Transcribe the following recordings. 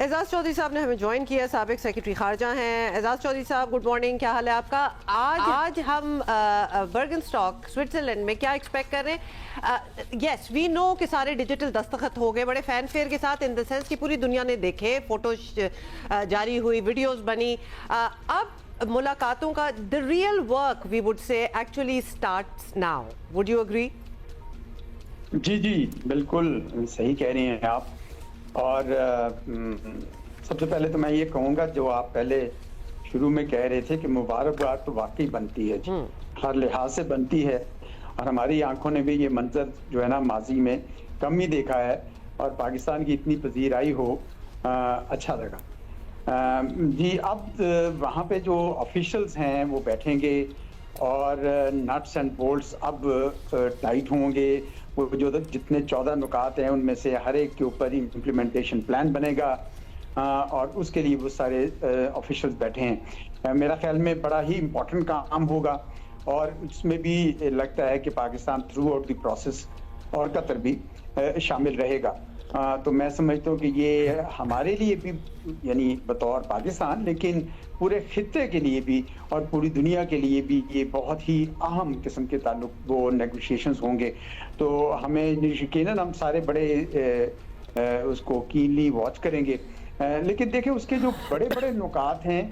اعزاز چودھری صاحب نے ہمیں جوائن کیا، سابق سیکرٹری خارجہ ہیں. اعزاز چودھری صاحب گڈ مارننگ، کیا حال ہے آپ کا؟ آج ہم برگنسٹاک سوئٹزرلینڈ میں کیا ایکسپیکٹ کر رہے ہیں؟ یس وی نو کہ سارے ڈیجیٹل دستخط ہو گئے بڑے فین فیئر کے ساتھ، ان دا سینس کہ پوری دنیا نے دیکھے، فوٹوز جاری ہوئی، ویڈیوز بنی. اب ملاقاتوں کا the real work we would say actually starts now. Would you agree? جی بالکل صحیح کہہ رہی ہیں آپ. اور سب سے پہلے تو میں یہ کہوں گا، جو آپ پہلے شروع میں کہہ رہے تھے کہ مبارکباد تو واقعی بنتی ہے جی، ہر لحاظ سے بنتی ہے. اور ہماری آنکھوں نے بھی یہ منظر جو ہے نا ماضی میں کم ہی دیکھا ہے، اور پاکستان کی اتنی پذیرائی ہو اچھا لگا. جی اب وہاں پہ جو آفیشلز ہیں وہ بیٹھیں گے اور نٹس اینڈ بولٹس اب ٹائٹ ہوں گے. وہ جو جتنے 14 نکات ہیں ان میں سے ہر ایک کے اوپر امپلیمنٹیشن پلان بنے گا، اور اس کے لیے وہ سارے آفیشلز بیٹھے ہیں. میرا خیال میں بڑا ہی امپورٹنٹ کام ہوگا، اور اس میں بھی لگتا ہے کہ Pakistan through out the process اور قطر بھی شامل رہے گا. تو میں سمجھتا ہوں کہ یہ ہمارے لیے بھی یعنی بطور پاکستان، لیکن پورے خطے کے لیے بھی اور پوری دنیا کے لیے بھی یہ بہت ہی اہم قسم کے تعلق وہ نیگوشیشنز ہوں گے. تو ہمیں یقیناً ہم سارے بڑے اس کو کینلی واچ کریں گے. لیکن دیکھیں اس کے جو بڑے بڑے نکات ہیں،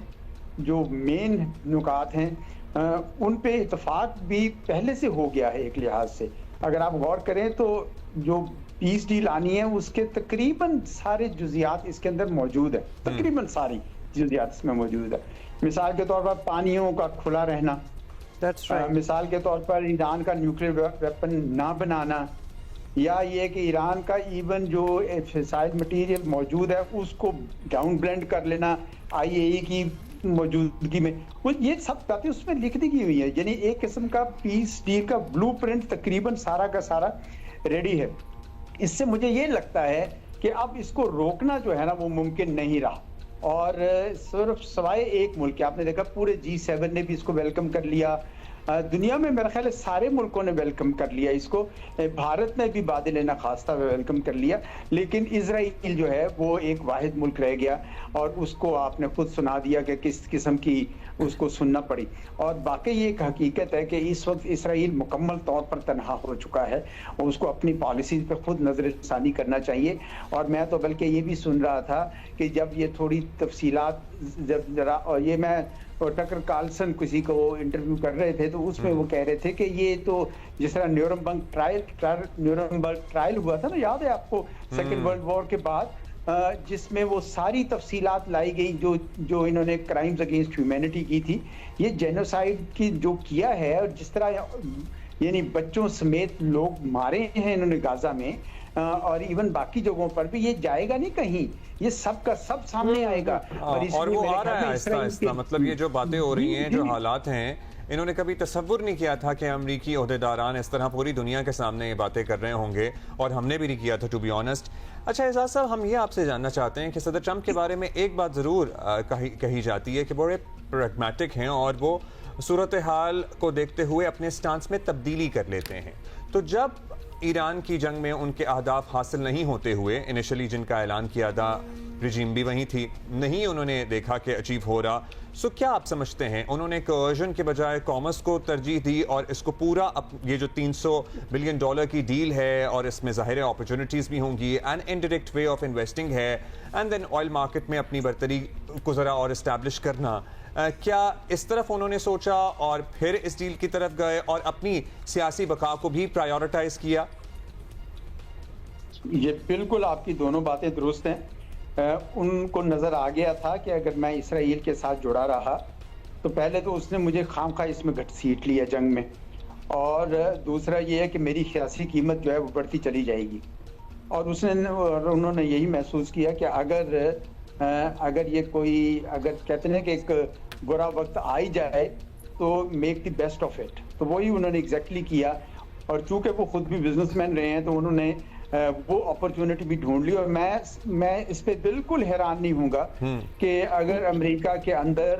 جو مین نکات ہیں، ان پہ اتفاق بھی پہلے سے ہو گیا ہے. ایک لحاظ سے اگر آپ غور کریں تو جو پیس ڈیل آنی ہے اس کے تقریباً سارے جزیات اس کے اندر موجود ہے، تقریباً ساری جزیات اس میں موجود ہے. مثال کے طور پر پانیوں کا کھلا رہنا، مثال کے طور پر ایران کا نیوکلیر ویپن نہ بنانا، یا یہ کہ ایران کا ایون جو فسائل مٹیریل موجود ہے اس کو ڈاؤن بلینڈ کر لینا آئی اے ای کی موجودگی میں. یہ سب باتیں اس میں لکھ دی گئی ہوئی ہیں. یعنی ایک قسم کا پیس ڈیل کا بلو پرنٹ تقریباً سارا کا سارا ریڈی ہے. اس سے مجھے یہ لگتا ہے کہ اب اس کو روکنا جو ہے نا وہ ممکن نہیں رہا. اور صرف سوائے ایک ملک، آپ نے دیکھا پورے G7 نے بھی اس کو ویلکم کر لیا. دنیا میں میرا خیال ہے سارے ملکوں نے ویلکم کر لیا اس کو. بھارت نے بھی بادل نخواستہ ویلکم کر لیا، لیکن اسرائیل جو ہے وہ ایک واحد ملک رہ گیا، اور اس کو آپ نے خود سنا دیا کہ کس قسم کی اس کو سننا پڑی. اور باقی یہ ایک حقیقت ہے کہ اس وقت اسرائیل مکمل طور پر تنہا ہو چکا ہے، اور اس کو اپنی پالیسیز پہ خود نظر ثانی کرنا چاہیے. اور میں تو بلکہ یہ بھی سن رہا تھا کہ جب یہ تھوڑی تفصیلات جب ذرا، اور یہ میں ٹکر کارلسن کسی کو انٹرویو کر رہے تھے تو اس میں وہ کہہ رہے تھے کہ یہ تو جس طرح نیورنبرگ ٹرائل ہوا تھا نا، یاد ہے آپ کو سیکنڈ ورلڈ وار کے بعد، جس میں وہ ساری تفصیلات لائی گئی جو انہوں نے کرائمز اگینسٹ ہیومینٹی کی تھی. یہ جینوسائیڈ کی جو کیا ہے، اور جس طرح یعنی بچوں سمیت لوگ مارے ہیں انہوں نے غازہ میں، اور ایون باقی جگہوں پر بھی، یہ جائے گا نہیں کہیں، یہ سب کا سب سامنے آئے گا. اور وہ آ رہا ہے آہستہ آہستہ. مطلب یہ جو باتیں ہو رہی ہیں، جو حالات ہیں، انہوں نے کبھی تصور نہیں کیا تھا کہ امریکی عہدیداران اس طرح پوری دنیا کے سامنے یہ باتیں کر رہے ہوں گے، اور ہم نے بھی نہیں کیا تھا ٹو بی آنسٹ. اچھا اعزاز صاحب، ہم یہ آپ سے جاننا چاہتے ہیں کہ صدر ٹرمپ کے بارے میں ایک بات ضرور کہی جاتی ہے کہ بڑے پریگمیٹک ہیں، اور وہ صورتحال کو دیکھتے ہوئے اپنے سٹانس میں تبدیلی کر لیتے ہیں. تو جب ایران کی جنگ میں ان کے اہداف حاصل نہیں ہوتے ہوئے، انیشلی جن کا اعلان کیا تھا، رجیم بھی وہیں تھی، نہیں انہوں نے دیکھا کہ اچیو ہو رہا، سو کیا آپ سمجھتے ہیں انہوں نے کوئرژن کے بجائے کامرس کو ترجیح دی، اور اس کو پورا یہ جو $300 بلین کی ڈیل ہے، اور اس میں ظاہر اپرچونٹیز بھی ہوں گی، an indirect way of investing ہے، اینڈ دین آئل مارکیٹ میں اپنی برتری کو ذرا اور اسٹیبلش کرنا، کیا اس طرف انہوں نے سوچا اور پھر اس ڈیل کی طرف گئے اور اپنی سیاسی بقا کو بھی پرائیورٹائز کیا؟ یہ بالکل آپ کی دونوں باتیں درست ہیں. ان کو نظر آ گیا تھا کہ اگر میں اسرائیل کے ساتھ جڑا رہا تو پہلے تو اس نے مجھے خام خواہ اس میں گھٹ سیٹ لیا جنگ میں، اور دوسرا یہ ہے کہ میری سیاسی قیمت جو ہے وہ بڑھتی چلی جائے گی. اور انہوں نے یہی محسوس کیا کہ اگر یہ کوئی، اگر کہتے ہیں کہ ایک برا وقت آئی جائے تو make the best of it, تو وہی انہوں نے ایگزیکٹلی کیا. اور چونکہ وہ خود بھی بزنس مین رہے ہیں تو انہوں نے وہ اپرچونٹی بھی ڈھونڈ لی. اور میں اس پہ بالکل حیران نہیں ہوں گا کہ اگر امریکہ کے اندر